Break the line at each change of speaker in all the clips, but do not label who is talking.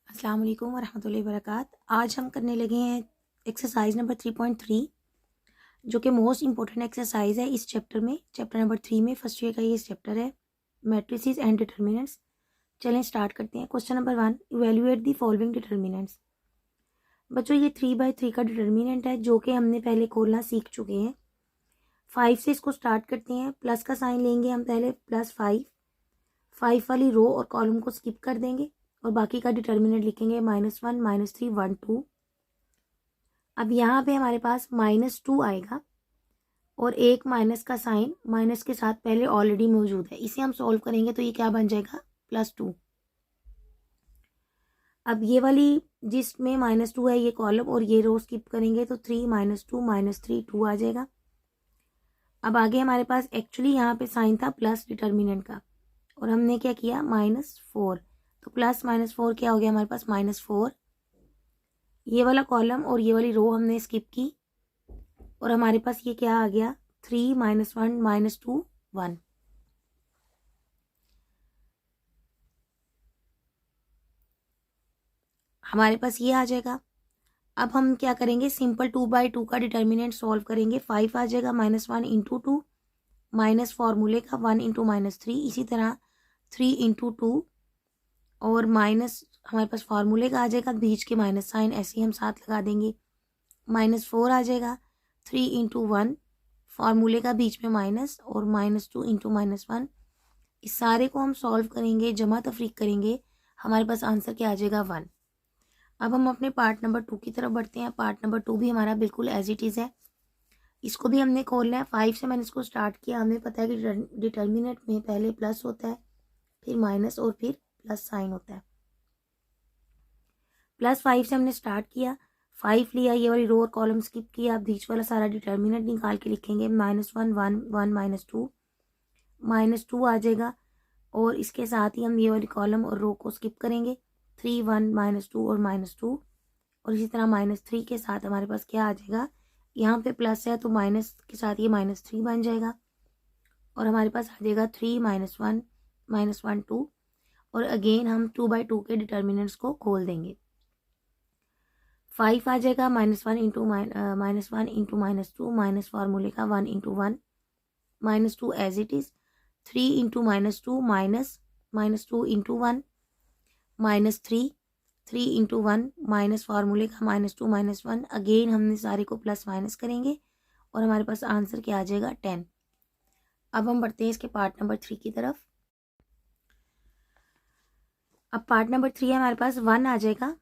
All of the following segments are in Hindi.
अस्सलाम वालेकुम वरहमतुल्लाहि वबरकात। आज हम करने लगे हैं एक्सरसाइज नंबर 3.3 जो कि मोस्ट इंपॉर्टेंट एक्सरसाइज है इस चैप्टर में। चैप्टर नंबर 3 में फर्स्ट ईयर का ये चैप्टर है, मैट्रिसेस एंड डिटर्मिनेंट्स। चलें स्टार्ट करते हैं। Question number 1, evaluate the following determinants. बच्चों ये 3/3 का डिटर्मिनेंट है जो कि हमने पहले खोलना सीख चुके हैं। 5 से इसको स्टार्ट करते हैं। प्लस का साइन लेंगे हम पहले, +5। 5 वाली रो और कॉलम को स्किप कर देंगे और बाकी का डिटर्मिनेंट लिखेंगे -1, -3, 1, 2। अब यहाँ पे हमारे पास -2 आएगा और एक माइनस का साइन माइनस के साथ पहले ऑलरेडी मौजूद है। इसे हम सॉल्व करेंगे तो ये क्या बन जाएगा, +2। अब ये वाली जिसमें -2 है ये कॉलम और ये रो स्किप करेंगे तो 3 -2 -3 2 आ जाएगा। अब आगे हमारे पास एक्चुअली यहाँ पे साइन था प्लस डिटर्मिनेंट का और हमने क्या किया, -4। तो +-4 क्या हो गया हमारे पास, -4। ये वाला कॉलम और ये वाली रो हमने स्किप की और हमारे पास ये क्या आ गया, 3 -1 -2 1। हमारे पास ये आ जाएगा। अब हम क्या करेंगे, सिंपल 2/2 का डिटर्मिनेंट सॉल्व करेंगे। 5 आ जाएगा, -1 × 2 माइनस फॉर्मूले का 1 × -3, इसी तरह 3 × 2 और माइनस हमारे पास फार्मूले का आ जाएगा, बीच के माइनस साइन ऐसे ही हम साथ लगा देंगे। -4 आ जाएगा, 3 × 1 फार्मूले का बीच में माइनस और -2 × -1। इस सारे को हम सॉल्व करेंगे, जमा तफरीक करेंगे, हमारे पास आंसर क्या आ जाएगा, 1। अब हम अपने पार्ट नंबर 2 की तरफ बढ़ते हैं। पार्ट नंबर 2 भी हमारा बिल्कुल एज इट इज़ है। इसको भी हमने खोलना है। 5 से मैंने इसको स्टार्ट किया। हमें पता है कि डिटर्मिनेंट में पहले प्लस होता है, फिर माइनस और फिर प्लस साइन होता है। +5 से हमने स्टार्ट किया, 5 लिया, ये वाली रो और कॉलम स्किप किया। अब बीच वाला सारा डिटर्मिनेंट निकाल के लिखेंगे, -1 1 1 -2 -2 आ जाएगा और इसके साथ ही हम ये वाली कॉलम और रो को स्किप करेंगे। 3 1 -2 और -2 और इसी तरह -3 के साथ हमारे पास क्या आ जाएगा, यहाँ पे प्लस है तो माइनस के साथ ये -3 बन जाएगा और हमारे पास आ जाएगा 3 -1 -1 2 और अगेन हम 2/2 के डिटर्मिनेंट्स को खोल देंगे। 5 आ जाएगा, -1 × -2 माइनस फार्मूले का 1 × 1 -2 as it is. 3 × -2 minus -2 × 1 -3 3 × 1 minus फार्मूले का -2 -1। अगेन हमने सारे को प्लस माइनस करेंगे और हमारे पास आंसर क्या आ जाएगा, 10। अब हम बढ़ते हैं इसके पार्ट नंबर 3 की तरफ। अब पार्ट नंबर 3 है, हमारे पास 1 आ जाएगा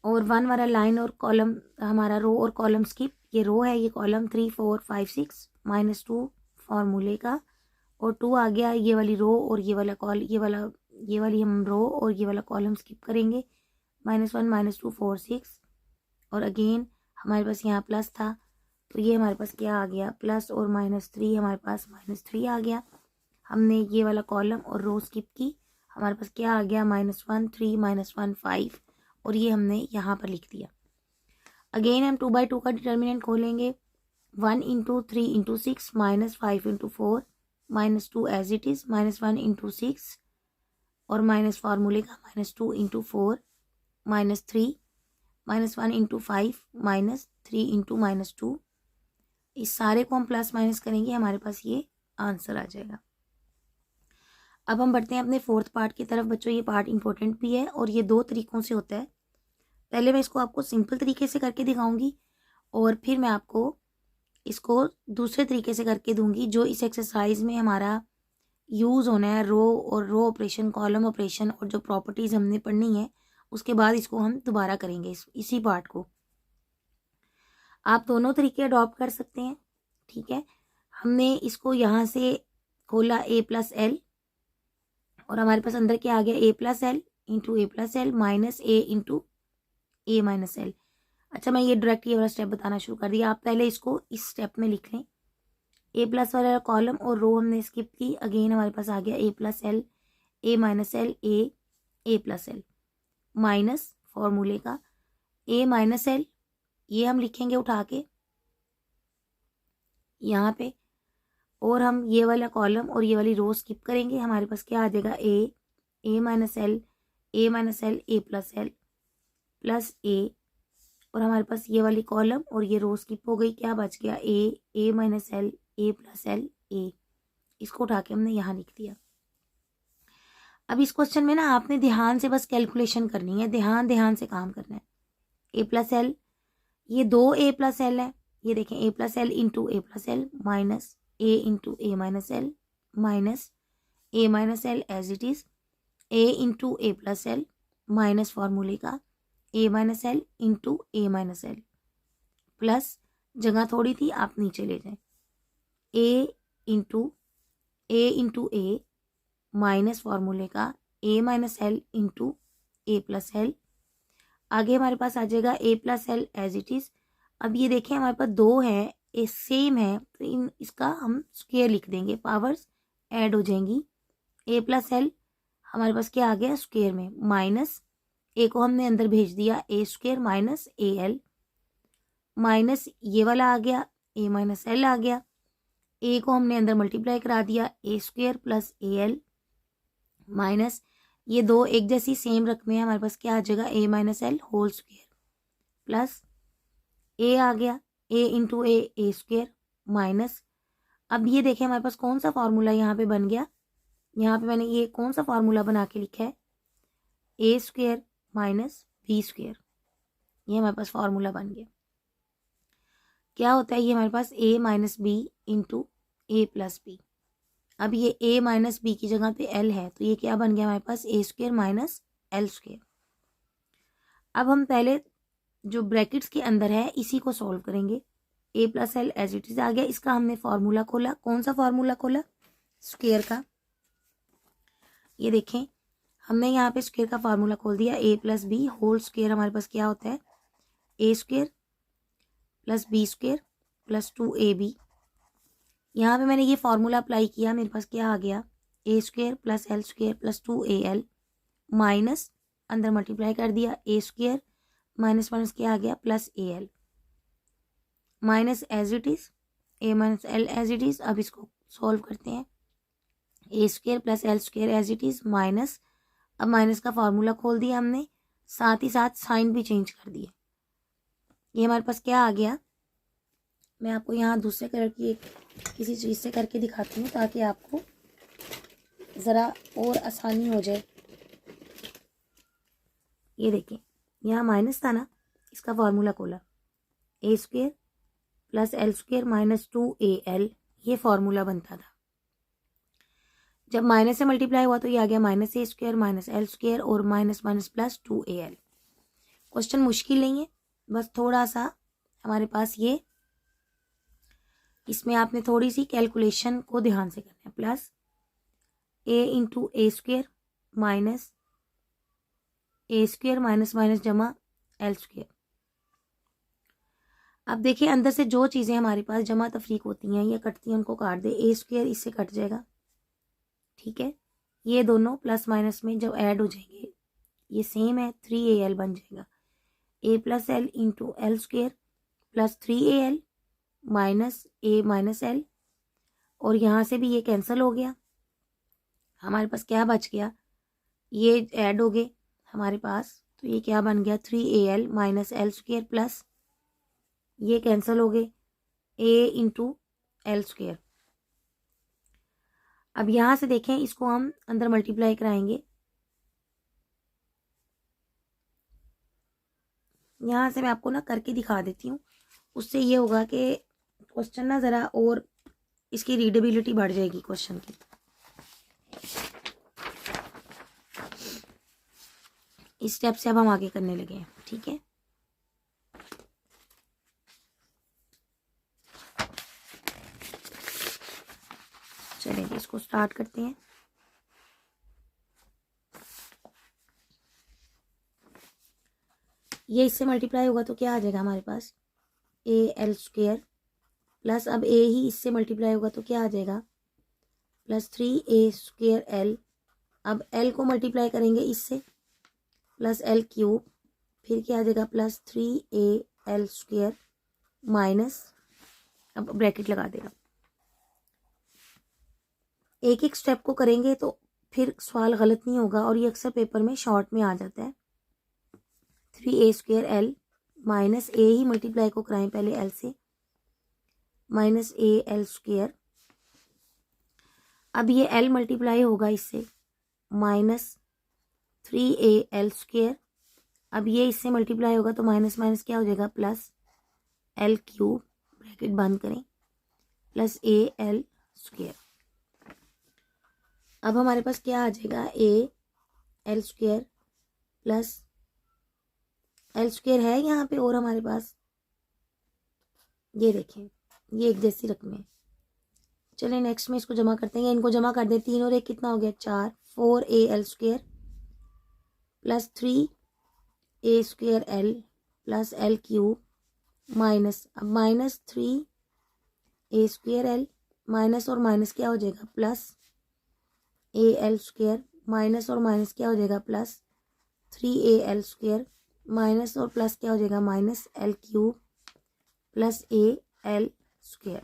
और 1 वाला लाइन और कॉलम हमारा रो और कॉलम स्किप। ये रो है, ये कॉलम 3 4 5 6 -2 फार्मूले का और 2 आ गया। ये वाली रो और ये वाला ये वाली हम रो और ये वाला कॉलम स्किप करेंगे। -1 -2 4 6 और अगेन हमारे पास यहाँ प्लस था तो ये हमारे पास क्या आ गया, प्लस और -3 हमारे पास -3 आ गया। हमने ये वाला कॉलम और रो स्किप की, हमारे पास क्या आ गया, -1 3 -1 5 और ये हमने यहाँ पर लिख दिया। अगेन हम 2/2 का डिटर्मिनेंट खोलेंगे। 1 × 3 × 6 -5 × 4 -2 एज इट इज़, -1 × 6 और माइनस फार्मूले का -2 × 4 -3 -1 × 5 -3 × -2। इस सारे को हम प्लस माइनस करेंगे, हमारे पास ये आंसर आ जाएगा। अब हम बढ़ते हैं अपने फोर्थ पार्ट की तरफ। बच्चों ये पार्ट इंपॉर्टेंट भी है और ये 2 तरीकों से होता है। पहले मैं इसको आपको सिंपल तरीके से करके दिखाऊंगी और फिर मैं आपको इसको दूसरे तरीके से करके दूंगी जो इस एक्सरसाइज में हमारा यूज़ होना है। रो ऑपरेशन, कॉलम ऑपरेशन और जो प्रॉपर्टीज़ हमने पढ़नी है उसके बाद इसको हम दोबारा करेंगे इसी पार्ट को। आप दोनों तरीके अडॉप्ट कर सकते हैं, ठीक है। हमने इसको यहाँ से खोला a+l और हमारे पास अंदर क्या आ गया, a+l × a+l minus a × a-l। अच्छा, मैं ये डायरेक्ट ये वाला स्टेप बताना शुरू कर दिया। आप पहले इसको इस स्टेप में लिख लें। a+ वाला कॉलम और रो हमने स्किप की। अगेन हमारे पास आ गया a+l a-l a+l माइनस फॉर्मूले का a-l, ये हम लिखेंगे उठा के यहाँ पे और हम ये वाला कॉलम और ये वाली रो स्किप करेंगे। हमारे पास क्या आ जाएगा, a-l a-l a+l प्लस ए, और हमारे पास ये वाली कॉलम और ये रो स्किप हो गई, क्या बच गया ए माइनस एल, ए प्लस एल, ए। इसको उठा के हमने यहाँ लिख दिया। अब इस क्वेश्चन में ना आपने ध्यान से बस कैलकुलेशन करनी है, ध्यान से काम करना है। ए प्लस एल, ये 2 ए प्लस एल है, ये देखें A plus L into A plus L minus A into A minus L minus A minus L as it is A into A plus L minus फॉर्मूले का A minus L into A minus L plus, जगह थोड़ी थी आप नीचे ले जाएं, ए इंटू ए माइनस फॉर्मूले का A minus L into A plus L. आगे हमारे पास आ जाएगा A plus L as it is. अब ये देखें हमारे पास 2 है, ए सेम है, तो इसका हम स्क्वायर लिख देंगे, पावर्स ऐड हो जाएंगी। ए प्लस एल हमारे पास क्या आ गया स्क्वायर में, माइनस ए को हमने अंदर भेज दिया, A square minus A L, minus ये वाला आ गया ए माइनस एल आ गया, ए को हमने अंदर मल्टीप्लाई करा दिया, A square plus A L minus ये 2 एक जैसी सेम रकमे हमारे पास, क्या आ जाएगा A minus L whole square plus A आ गया A into A square minus. अब ये देखें हमारे पास कौन सा फार्मूला यहाँ पे बन गया, यहाँ पे मैंने ये कौन सा फार्मूला बना के लिखा है, A square minus B square, ये हमारे पास फार्मूला बन गया। क्या होता है ये हमारे पास ए minus B into A plus B. अब ये ए माइनस बी की जगह पे एल है, तो ये क्या बन गया हमारे पास ए स्क्वायर माइनस एल स्क्वायर। अब हम पहले जो ब्रैकेट्स के अंदर है इसी को सॉल्व करेंगे। A plus L as it is आ गया, इसका हमने फार्मूला खोला, कौन सा फार्मूला खोला, स्क्वायर का। ये देखें हमने यहाँ पे स्क्वायर का फार्मूला खोल दिया, A plus B whole square हमारे पास क्या होता है A square plus B square plus 2ab। यहाँ पे मैंने ये फार्मूला अप्लाई किया, मेरे पास क्या आ गया A square plus L square plus 2al minus अंदर मल्टीप्लाई कर दिया ए स्क्वायर माइनस माइनस क्या आ गया plus A L minus as it is A minus L as it is. अब इसको सॉल्व करते हैं, A square plus L square as it is minus, अब माइनस का फार्मूला खोल दिया हमने, साथ ही साथ साइन भी चेंज कर दिया। ये हमारे पास क्या आ गया, मैं आपको यहाँ दूसरे कलर की एक किसी चीज़ से करके दिखाती हूँ ताकि आपको ज़रा और आसानी हो जाए। ये देखें यहाँ माइनस था ना, इसका फार्मूला खोला A square plus L square minus 2al, ये फार्मूला बनता था। जब माइनस से मल्टीप्लाई हुआ तो ये आ गया माइनस ए स्क्वायर माइनस एल स्क्वायर और minus minus plus 2al। Question मुश्किल नहीं है, बस थोड़ा सा हमारे पास ये इसमें आपने थोड़ी सी कैलकुलेशन को ध्यान से करना है। Plus A into A square minus A square minus minus जमा एल स्क्वायर। अब देखिए अंदर से जो चीज़ें हमारे पास जमा तफरीक होती हैं या कटती हैं उनको काट दे, ए स्क्वायर इससे कट जाएगा, ठीक है। ये दोनों प्लस माइनस में जब ऐड हो जाएंगे ये सेम है, 3al बन जाएगा, A plus L into L square plus 3al minus A minus L, और यहाँ से भी ये कैंसिल हो गया, हमारे पास क्या बच गया, ये ऐड हो गए हमारे पास, तो ये क्या बन गया 3al minus L square plus ये कैंसिल हो गए ए इंटू एल स्क्वायर। अब यहाँ से देखें इसको हम अंदर मल्टीप्लाई कराएंगे, यहाँ से मैं आपको ना करके दिखा देती हूँ, उससे ये होगा कि क्वेश्चन ना ज़रा और इसकी रीडेबिलिटी बढ़ जाएगी क्वेश्चन की। इस स्टेप से अब हम आगे करने लगे हैं, ठीक है। चलिए इसको स्टार्ट करते हैं। ये इससे मल्टीप्लाई होगा तो क्या आ जाएगा हमारे पास ए एल स्क्वायर प्लस, अब ए ही इससे मल्टीप्लाई होगा तो क्या आ जाएगा प्लस 3a स्क्वायर एल। अब एल को मल्टीप्लाई करेंगे इससे प्लस एल क्यूब, फिर क्या आ जाएगा प्लस 3al स्क्वायर माइनस, अब ब्रैकेट लगा देगा। एक एक स्टेप को करेंगे तो फिर सवाल गलत नहीं होगा, और ये अक्सर पेपर में शॉर्ट में आ जाता है, 3a² l माइनस ए ही मल्टीप्लाई को कराएं पहले एल से, माइनस AL²। अब ये एल मल्टीप्लाई होगा इससे, माइनस 3AL²। अब ये इससे मल्टीप्लाई होगा तो माइनस माइनस क्या हो जाएगा, +L³ ब्रैकेट बंद करें, प्लस AL²। अब हमारे पास क्या आ जाएगा, AL² प्लस L² है यहाँ पे और हमारे पास, ये देखें ये एक जैसी रकमें। चलिए नेक्स्ट में इसको जमा करते हैं, इनको जमा कर दें, 3 और 1 कितना हो गया 4, 4AL² plus 3A² l plus L³ minus, अब माइनस 3A² l माइनस और माइनस क्या हो जाएगा, प्लस AL² माइनस और माइनस क्या हो जाएगा, प्लस 3AL² माइनस और प्लस क्या हो जाएगा, माइनस L³ प्लस AL²।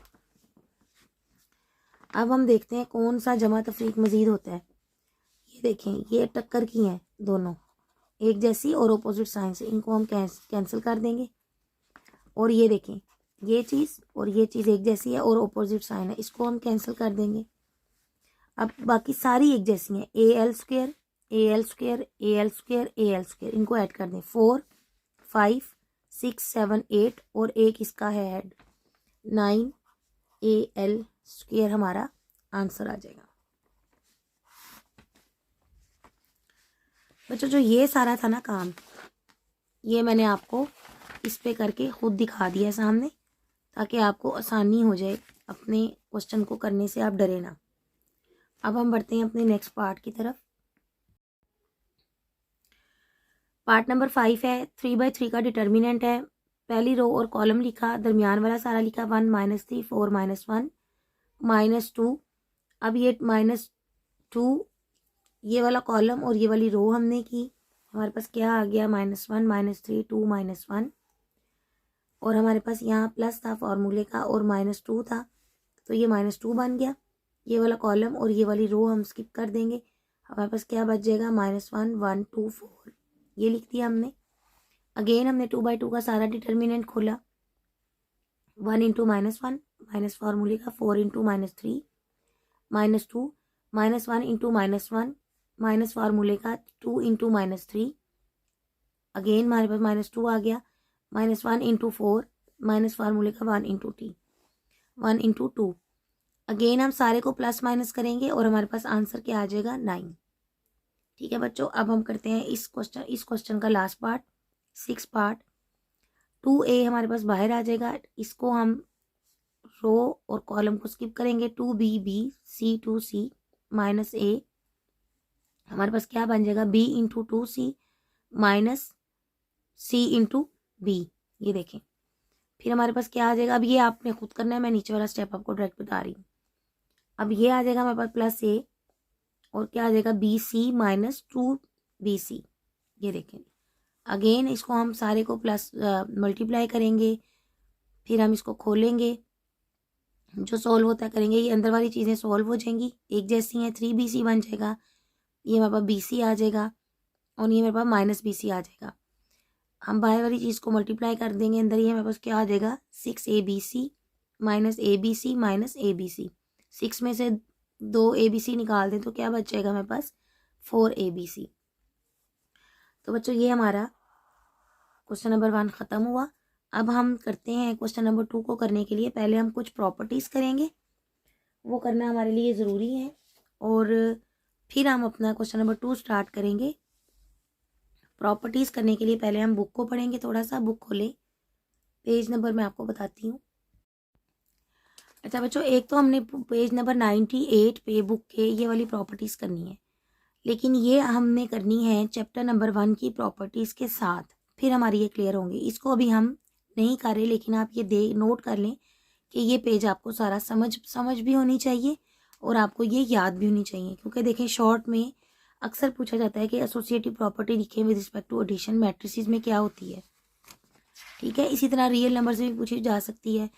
अब हम देखते हैं कौन सा जमा तफरीक मजीद होता है। ये देखें ये टक्कर की हैं दोनों, एक जैसी और अपोजिट साइन से, इनको हम कैंसिल कर देंगे। और ये देखें ये चीज़ और ये चीज़ एक जैसी है और अपोजिट साइन है, इसको हम कैंसिल कर देंगे। अब बाकी सारी एक जैसी हैं, AL², AL², AL², AL², इनको ऐड कर दें, 4, 5, 6, 7, 8 और एक इसका है हेड, 9AL² हमारा आंसर आ जाएगा। बच्चों जो ये सारा था ना काम, ये मैंने आपको इस पे करके खुद दिखा दिया है सामने, ताकि आपको आसानी हो जाए अपने क्वेश्चन को करने से, आप डरे ना। अब हम बढ़ते हैं अपने नेक्स्ट पार्ट की तरफ। पार्ट नंबर 5 है, 3/3 का डिटर्मिनेंट है। पहली रो और कॉलम लिखा, दरमियान वाला सारा लिखा, 1 - 3 4 -1 -2। अब ये -2 ये वाला कॉलम और ये वाली रो हमने की, हमारे पास क्या आ गया, -1 -3 2 -1। और हमारे पास यहाँ प्लस था फॉर्मूले का और -2 था, तो ये -2 बन गया। ये वाला कॉलम और ये वाली रो हम स्किप कर देंगे, हमारे पास क्या बच जाएगा, -1 1 2 4, ये लिख दिया हमने। अगेन हमने 2/2 का सारा डिटर्मिनेंट खोला, 1 × -1 माइनस फार्मूले का, 4 × -3 -2, -1 × -1 माइनस फार्मूले का, 2 × -3। अगेन हमारे पास -2 आ गया, -1 × 4 माइनस फार्मूले का, 1 × t 1 × 2। अगेन हम सारे को प्लस माइनस करेंगे और हमारे पास आंसर क्या आ जाएगा, 9। ठीक है बच्चों, अब हम करते हैं इस क्वेश्चन का लास्ट पार्ट, 6 पार्ट। 2A हमारे पास बाहर आ जाएगा, इसको हम रो और कॉलम को स्किप करेंगे, 2B B C 2C -A। हमारे पास क्या बन जाएगा, B × 2C -C × B। ये देखें फिर हमारे पास क्या आ जाएगा, अब ये आपने खुद करना है, मैं नीचे वाला स्टेप आपको डायरेक्ट बता रही हूँ। अब ये आ जाएगा हमारे पास +A और क्या आ जाएगा, BC -2BC। ये देखें अगेन इसको हम सारे को प्लस मल्टीप्लाई करेंगे, फिर हम इसको खोलेंगे, जो सॉल्व होता है करेंगे, ये अंदर वाली चीज़ें सॉल्व हो जाएंगी, एक जैसी हैं, 3BC बन जाएगा, ये हमारे पास BC आ जाएगा और ये मेरे पास -BC आ जाएगा। हम बाहर वाली चीज़ को मल्टीप्लाई कर देंगे, अंदर ये हमारे पास क्या आ जाएगा, 6ABC -ABC -ABC। 6 में से 2 ABC निकाल दें तो क्या बच जाएगा हमारे पास, 4 ABC। तो बच्चों ये हमारा क्वेश्चन नंबर 1 ख़त्म हुआ। अब हम करते हैं क्वेश्चन नंबर 2 को करने के लिए पहले हम कुछ प्रॉपर्टीज़ करेंगे, वो करना हमारे लिए ज़रूरी है, और फिर हम अपना क्वेश्चन नंबर 2 स्टार्ट करेंगे। प्रॉपर्टीज़ करने के लिए पहले हम बुक को पढ़ेंगे, थोड़ा सा बुक खोलें, पेज नंबर मैं आपको बताती हूँ। अच्छा बच्चों, एक तो हमने पेज नंबर 98 पे बुक के ये वाली प्रॉपर्टीज़ करनी है, लेकिन ये हमने करनी है चैप्टर नंबर 1 की प्रॉपर्टीज़ के साथ, फिर हमारी ये क्लियर होंगी। इसको अभी हम नहीं कर रहे, लेकिन आप ये नोट कर लें कि ये पेज आपको सारा समझ भी होनी चाहिए और आपको ये याद भी होनी चाहिए, क्योंकि देखें शॉर्ट में अक्सर पूछा जाता है कि एसोसिएटिव प्रॉपर्टी लिखें with respect to addition matrices में क्या होती है। ठीक है, इसी तरह रियल नंबर से भी पूछी जा सकती है,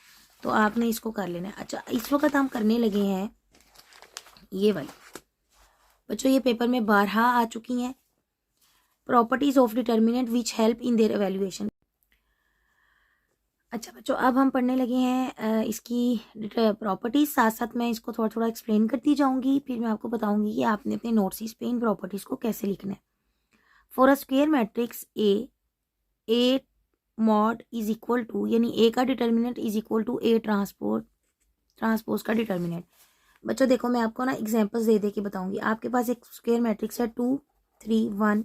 तो आपने इसको कर लेना है। अच्छा इस वक्त हम करने लगे हैं ये वाली, बच्चों ये पेपर में 12 आ चुकी हैं properties of determinant which help in their evaluation. अच्छा बच्चों, अब हम पढ़ने लगे हैं इसकी प्रॉपर्टीज। साथ साथ मैं इसको थोड़ा थोड़ा एक्सप्लेन करती जाऊंगी, फिर मैं आपको बताऊंगी कि आपने अपने नोट्स पे इन प्रॉपर्टीज को कैसे लिखना है। For a square matrix A mod is equal to, यानी ए का determinant is equal to A transpose का डिटर्मिनेंट। बच्चों देखो, मैं आपको ना एग्जांपल्स दे के बताऊंगी। आपके पास एक स्क्वायर मैट्रिक्स है 2 3 1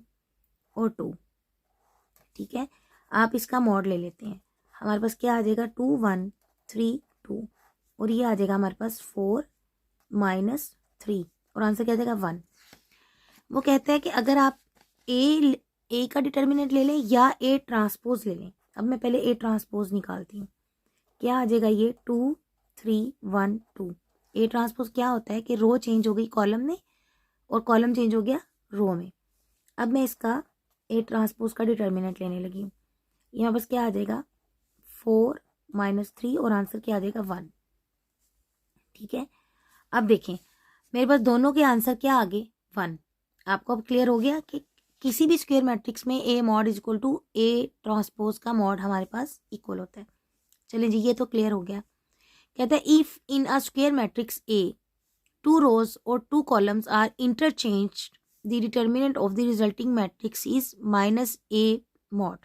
और 2, ठीक है। आप इसका मॉड ले लेते हैं। हमारे पास क्या आ जाएगा, 2 1 3 2, और ये आ जाएगा हमारे पास 4 -3, और आंसर क्या आ जाएगा 1। वो कहते हैं कि अगर आप ए का डिटर्मिनेंट ले लें या ए ट्रांसपोज ले लें। अब मैं पहले ए ट्रांसपोज निकालती हूँ। क्या आ जाएगा ये 2 3 1 2। ए ट्रांसपोज क्या होता है कि रो चेंज हो गई कॉलम में और कॉलम चेंज हो गया रो में। अब मैं इसका ए ट्रांसपोज का डिटर्मिनेंट लेने लगी हूँ। यहाँ बस क्या आ जाएगा 4 -3, और आंसर क्या आ जाएगा 1, ठीक है। अब देखें, मेरे पास दोनों के आंसर क्या आ गए 1। आपको अब क्लियर हो गया कि किसी भी स्क्वायर मैट्रिक्स में A mod is equal to A transpose का मॉड हमारे पास इक्वल होता है। चलिए जी, ये तो क्लियर हो गया। कहता है if in a square matrix A 2 rows और 2 columns are interchanged the determinant of the resulting matrix is -a mod.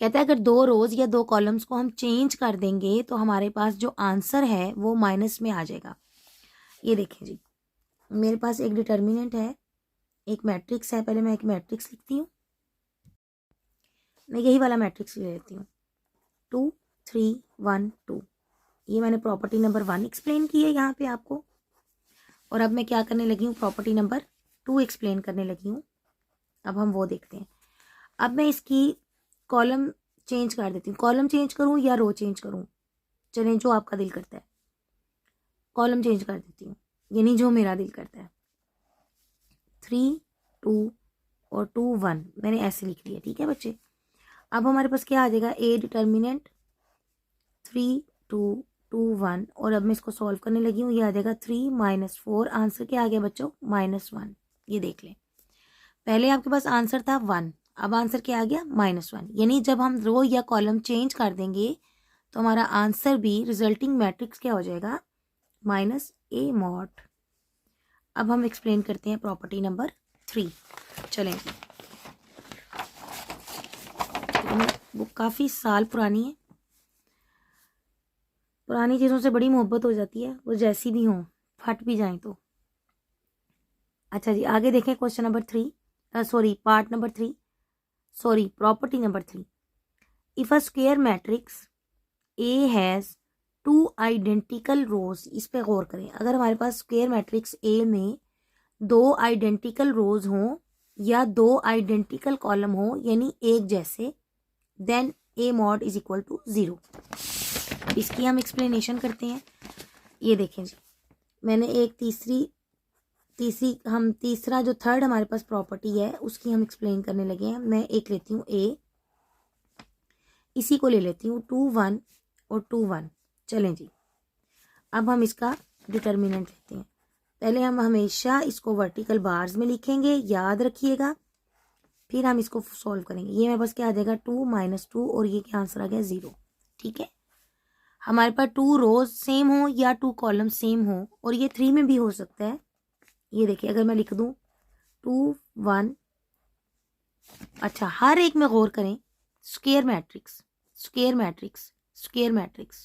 कहता है अगर 2 रोज या 2 कॉलम्स को हम चेंज कर देंगे तो हमारे पास जो आंसर है वो माइनस में आ जाएगा। ये देखें जी, मेरे पास एक डिटर्मिनेंट है, एक मैट्रिक्स है। पहले मैं एक मैट्रिक्स लिखती हूँ, मैं यही वाला मैट्रिक्स ले लेती हूँ 2 3 1 2। ये मैंने प्रॉपर्टी नंबर 1 एक्सप्लेन की है यहाँ पे आपको, और अब मैं क्या करने लगी हूँ, प्रॉपर्टी नंबर 2 एक्सप्लेन करने लगी हूँ। अब हम वो देखते हैं। अब मैं इसकी कॉलम चेंज कर देती हूँ। कॉलम चेंज करूँ या रो चेंज करूँ, चलें जो आपका दिल करता है। कॉलम चेंज कर देती हूँ, यानी जो मेरा दिल करता है। 3 2 और 2 1 मैंने ऐसे लिख लिया, ठीक है बच्चे। अब हमारे पास क्या आ जाएगा, ए डिटर्मिनेंट 3 2 2 1, और अब मैं इसको सॉल्व करने लगी हूँ। ये आ जाएगा 3 -4, आंसर क्या आ गया बच्चों -1। ये देख लें, पहले आपके पास आंसर था 1, अब आंसर क्या आ गया -1। यानी जब हम रो या कॉलम चेंज कर देंगे तो हमारा आंसर भी रिजल्टिंग मैट्रिक्स क्या हो जाएगा, -a मॉड। अब हम एक्सप्लेन करते हैं प्रॉपर्टी नंबर 3। चलें, वो काफ़ी साल पुरानी है। पुरानी चीज़ों से बड़ी मोहब्बत हो जाती है, वो जैसी भी हों, फट भी जाएं तो। अच्छा जी, आगे देखें question number 3, part number 3, property number 3। If a square matrix A has 2 identical rows, इस पे गौर करें। अगर हमारे पास स्क्वायर मैट्रिक्स ए में 2 आइडेंटिकल रोज हों या 2 आइडेंटिकल कॉलम हो, यानी एक जैसे, then A mod is equal to 0। इसकी हम एक्सप्लेनेशन करते हैं। ये देखें जी, मैंने एक तीसरा जो थर्ड हमारे पास प्रॉपर्टी है उसकी हम एक्सप्लेन करने लगे हैं। मैं एक लेती हूँ ए, इसी को ले लेती हूँ 2 1 और 2 1। चलें जी, अब हम इसका डिटर्मिनेंट लेते हैं। पहले हम हमेशा इसको वर्टिकल बार्स में लिखेंगे, याद रखिएगा, फिर हम इसको सॉल्व करेंगे। ये मेरे पास क्या आ जाएगा 2 -2, और ये क्या आंसर आ गया 0, ठीक है। हमारे पास 2 रोज सेम हो या 2 कॉलम सेम हो, और ये 3 में भी हो सकता है। ये देखिए, अगर मैं लिख दूं 2 1, अच्छा हर एक में गौर करें, स्क्वायर मैट्रिक्स,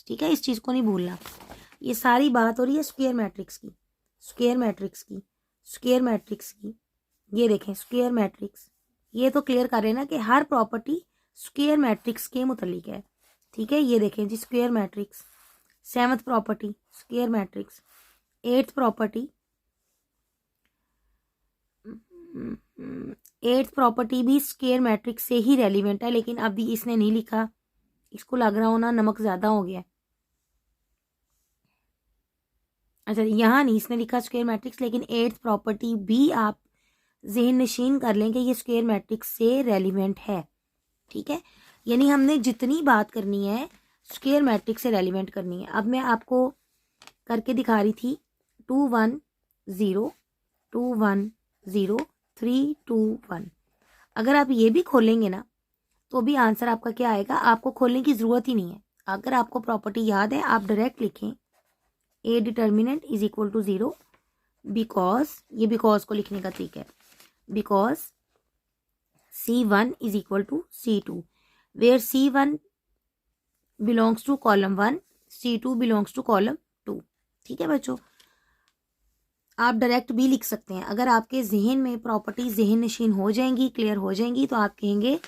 ठीक है, इस चीज़ को नहीं भूलना। ये सारी बात हो रही है स्क्वायर मैट्रिक्स की। ये देखें स्क्वायर मैट्रिक्स, ये तो क्लियर कर रहे हैं ना कि हर प्रॉपर्टी स्क्वायर मैट्रिक्स के मुतालिक है, ठीक है। ये देखें जी, square matrix 7th property square matrix, 8th property भी स्क्वायर मैट्रिक्स से ही रेलिवेंट है, लेकिन अभी इसने नहीं लिखा, इसको लग रहा हो ना नमक ज़्यादा हो गया। अच्छा, यहाँ नहीं इसने लिखा स्क्वायर मैट्रिक्स, लेकिन 8th प्रॉपर्टी भी आप ज़हन नशीन कर लें कि ये स्क्वायर मैट्रिक्स से रेलिवेंट है, ठीक है। यानी हमने जितनी बात करनी है स्क्वायर मैट्रिक्स से रेलिवेंट करनी है। अब मैं आपको करके दिखा रही थी 2 1 0 2 1 0 3 2 1। अगर आप ये भी खोलेंगे ना तो भी आंसर आपका क्या आएगा, आपको खोलने की ज़रूरत ही नहीं है। अगर आपको प्रॉपर्टी याद है आप डायरेक्ट लिखें A determinant is equal to 0 because, ये बिकॉज को लिखने का तरीका है, because C1 is equal to C2 where C1 belongs to column 1, C2 belongs to column 2। ठीक है बच्चों, आप डायरेक्ट भी लिख सकते हैं। अगर आपके जहन में प्रॉपर्टी जहन नशीन हो जाएंगी, क्लियर हो जाएंगी, तो आप कहेंगे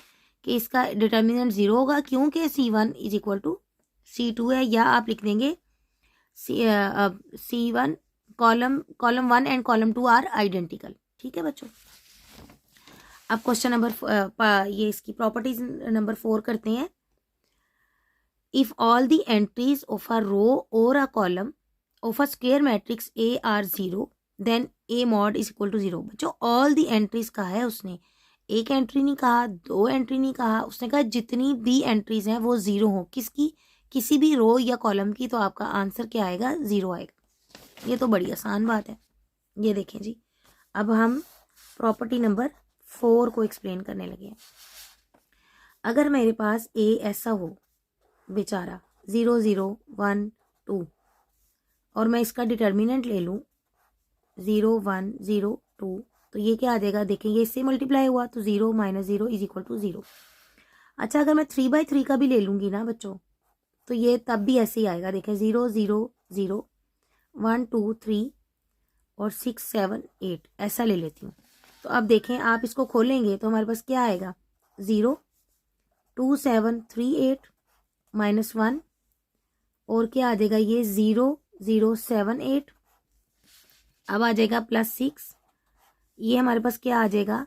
कि इसका डिटर्मिनेंट 0 होगा क्योंकि C1 is equal to C2 है, या आप लिख देंगे C1 column 1 and column 2 are identical. ठीक है बच्चों, अब क्वेश्चन नंबर ये इसकी प्रॉपर्टीज नंबर 4 करते हैं। If all the entries of a row और a column of a square matrix A are 0 then A mod is equal to 0। बच्चों ऑल दी एंट्रीज कहा है उसने, एक एंट्री नहीं कहा, दो एंट्री नहीं कहा, उसने कहा जितनी भी एंट्रीज हैं वो 0 हो, किसकी, किसी भी रो या कॉलम की, तो आपका आंसर क्या आएगा, 0 आएगा। ये तो बड़ी आसान बात है। ये देखें जी, अब हम प्रॉपर्टी नंबर 4 को एक्सप्लेन करने लगे हैं। अगर मेरे पास ए ऐसा हो बेचारा 0 0 1 2 और मैं इसका डिटर्मिनेंट ले लूँ 0 1 0 2, तो ये क्या आ जाएगा, देखेंगे इससे मल्टीप्लाई हुआ तो 0 माइनस 0 इज इक्वल टू 0। अच्छा अगर मैं 3/3 का भी ले लूँगी ना बच्चों, तो ये तब भी ऐसे ही आएगा। देखें 0 0 0 1 2 3 और 6 7 8 ऐसा ले लेती हूँ। तो अब देखें आप इसको खोलेंगे तो हमारे पास क्या आएगा, 0 2 7 3 8 माइनस 1 और क्या आ जाएगा, ये 0 0 7 8, अब आ जाएगा प्लस 6, ये हमारे पास क्या आ जाएगा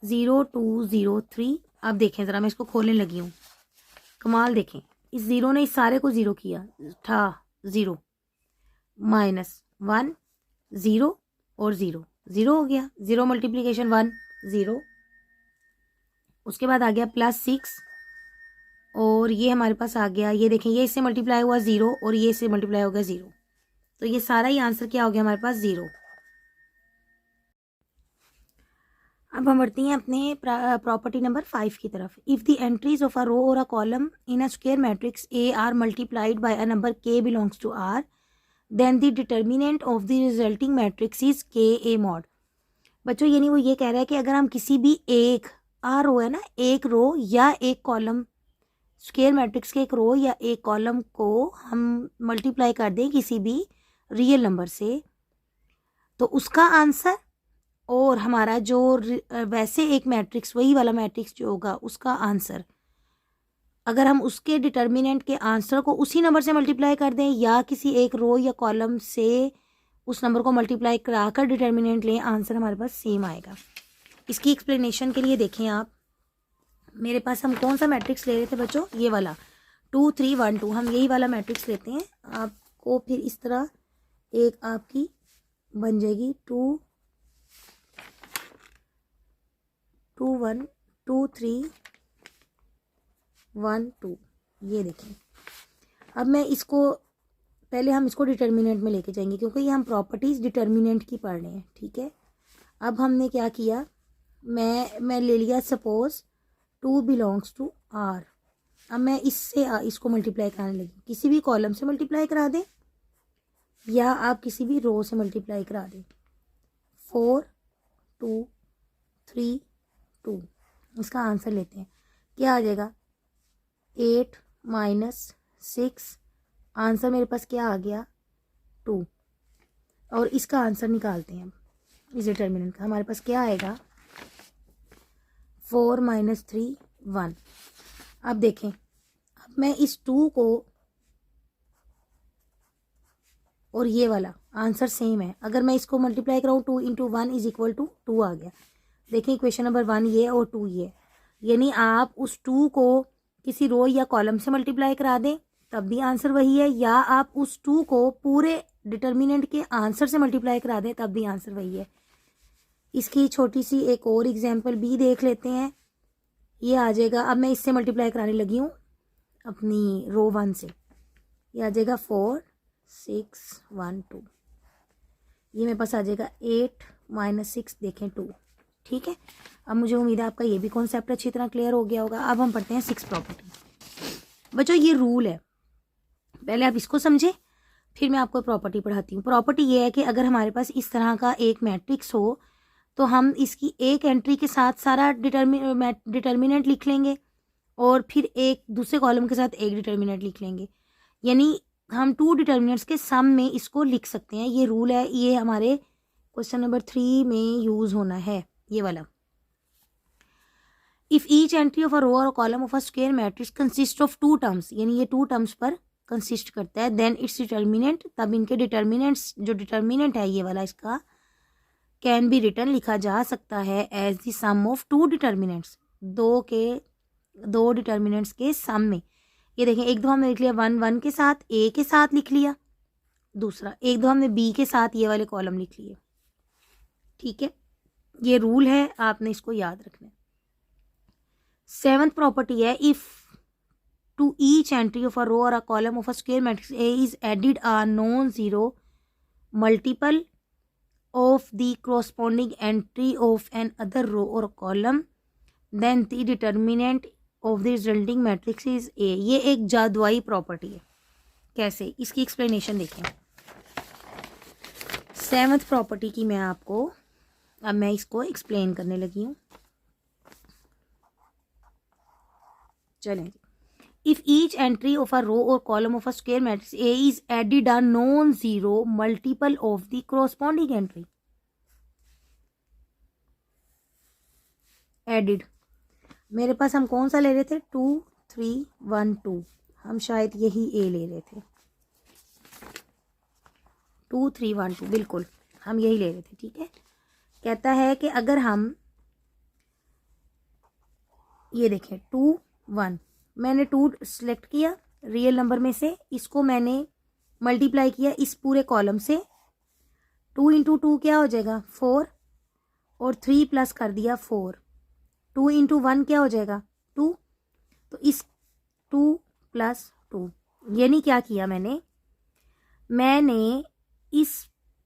0 2 0 3। अब देखें ज़रा, मैं इसको खोलने लगी हूँ, कमाल देखें, इस 0 ने इस सारे को 0 किया था, 0 माइनस 1 0 और 0 0 हो गया, 0 मल्टीप्लीकेशन 1 0, उसके बाद आ गया प्लस 6 और ये हमारे पास आ गया, ये देखें ये इससे मल्टीप्लाई हुआ 0 और ये इससे मल्टीप्लाई हो गया 0, तो ये सारा ही आंसर क्या हो गया हमारे पास 0। अब हम बढ़ते हैं अपने प्रॉपर्टी नंबर 5 की तरफ। If the entries of a row और a column in a square matrix A are multiplied by a number k belongs to r then the determinant of the resulting matrix is k a mod. बच्चों ये नहीं, वो ये कह रहा है कि अगर हम किसी भी एक रो है ना, एक रो या एक कॉलम, स्क्वायर मैट्रिक्स के एक रो या एक कॉलम को हम मल्टीप्लाई कर दें किसी भी रियल नंबर से, तो उसका आंसर और हमारा जो वैसे एक मैट्रिक्स, वही वाला मैट्रिक्स जो होगा उसका आंसर, अगर हम उसके डिटर्मिनेंट के आंसर को उसी नंबर से मल्टीप्लाई कर दें या किसी एक रो या कॉलम से उस नंबर को मल्टीप्लाई कराकर डिटर्मिनेंट लें, आंसर हमारे पास सेम आएगा। इसकी एक्सप्लेनेशन के लिए देखें आप, मेरे पास हम कौन सा मैट्रिक्स ले रहे थे बच्चों, ये वाला 2 3 1 2, हम यही वाला मैट्रिक्स लेते हैं। आपको फिर इस तरह एक आपकी बन जाएगी 2 2 1 2 3 1 2, ये देखें। अब मैं इसको पहले हम इसको डिटर्मिनेंट में लेके जाएंगे क्योंकि ये हम प्रॉपर्टीज डिटर्मिनेंट की पढ़ रहे हैं। ठीक है, अब हमने क्या किया, मैं ले लिया सपोज 2 बिलोंग्स टू r। अब मैं इससे इसको मल्टीप्लाई कराने लगी, किसी भी कॉलम से मल्टीप्लाई करा दें या आप किसी भी रो से मल्टीप्लाई करा दें। 4 2 3 2, इसका आंसर लेते हैं, क्या आ जाएगा 8 माइनस 6, आंसर मेरे पास क्या आ गया 2, और इसका आंसर निकालते हैं इस डिटर्मिनेंट का, हमारे पास क्या आएगा 4 माइनस 3 1। अब देखें, अब मैं इस 2 को और ये वाला आंसर सेम है, अगर मैं इसको मल्टीप्लाई कराऊँ 2 इंटू 1 इज इक्वल टू 2 आ गया। देखें इक्वेशन नंबर 1 ये और 2 ये, यानी आप उस 2 को किसी रो या कॉलम से मल्टीप्लाई करा दें तब भी आंसर वही है, या आप उस 2 को पूरे डिटर्मिनेंट के आंसर से मल्टीप्लाई करा दें तब भी आंसर वही है। इसकी छोटी सी एक और एग्जांपल भी देख लेते हैं, ये आ जाएगा, अब मैं इससे मल्टीप्लाई कराने लगी हूँ अपनी रो 1 से, ये आ जाएगा 4 6 1 2, ये मेरे पास आ जाएगा 8 माइनस 6 देखें 2। ठीक है, अब मुझे उम्मीद है आपका ये भी कॉन्सेप्ट अच्छी तरह क्लियर हो गया होगा। अब हम पढ़ते हैं 6 प्रॉपर्टी। बच्चों ये रूल है, पहले आप इसको समझे फिर मैं आपको प्रॉपर्टी पढ़ाती हूँ। प्रॉपर्टी ये है कि अगर हमारे पास इस तरह का एक मैट्रिक्स हो तो हम इसकी एक एंट्री के साथ सारा डिटर्मिनेंट लिख लेंगे और फिर एक दूसरे कॉलम के साथ एक डिटर्मिनेंट लिख लेंगे, यानी हम 2 डिटर्मिनेंट्स के सम में इसको लिख सकते हैं। ये रूल है, ये हमारे क्वेश्चन नंबर 3 में यूज होना है, ये वाला। If each entry of a row और column of a square matrix consist of 2 terms, यानी ये 2 टर्म्स पर कंसिस्ट करता है, देन इट्स डिटर्मिनेंट, तब इनके डिटर्मिनेंट्स, जो डिटर्मिनेंट है ये वाला इसका, कैन बी रिटन, लिखा जा सकता है as the sum of 2 determinants, दो डिटर्मिनेंट्स के सम में। ये देखें, एक दो हमने लिख लिया 1 1 के साथ, ए के साथ लिख लिया, दूसरा एक दो हमने बी के साथ ये वाले कॉलम लिख लिए। ठीक है, ये रूल है, आपने इसको याद रखना है। 7th प्रॉपर्टी है, if to each entry of a row और a column of a square matrix A is added a non zero multiple of the corresponding entry of an other row or column, then the determinant of the resulting matrix is A। ये एक जादुई प्रॉपर्टी है। कैसे, इसकी एक्सप्लेनेशन देखें। 7th प्रॉपर्टी की मैं आपको, अब मैं इसको एक्सप्लेन करने लगी हूँ। चलें, if each entry of a row or column of a square matrix A is added a non-zero multiple of the corresponding entry, added, मेरे पास हम कौन सा ले रहे थे, 2 3 1 2, हम शायद यही ए ले रहे थे, 2 3 1 2, बिल्कुल हम यही ले रहे थे। ठीक है, कहता है कि अगर हम ये देखें 2 1, मैंने 2 सिलेक्ट किया रियल नंबर में से, इसको मैंने मल्टीप्लाई किया इस पूरे कॉलम से, 2 इंटू 2 क्या हो जाएगा 4, और 3 प्लस कर दिया 4, 2 इंटू 1 क्या हो जाएगा 2, तो इस 2 प्लस 2, यानी क्या किया मैंने इस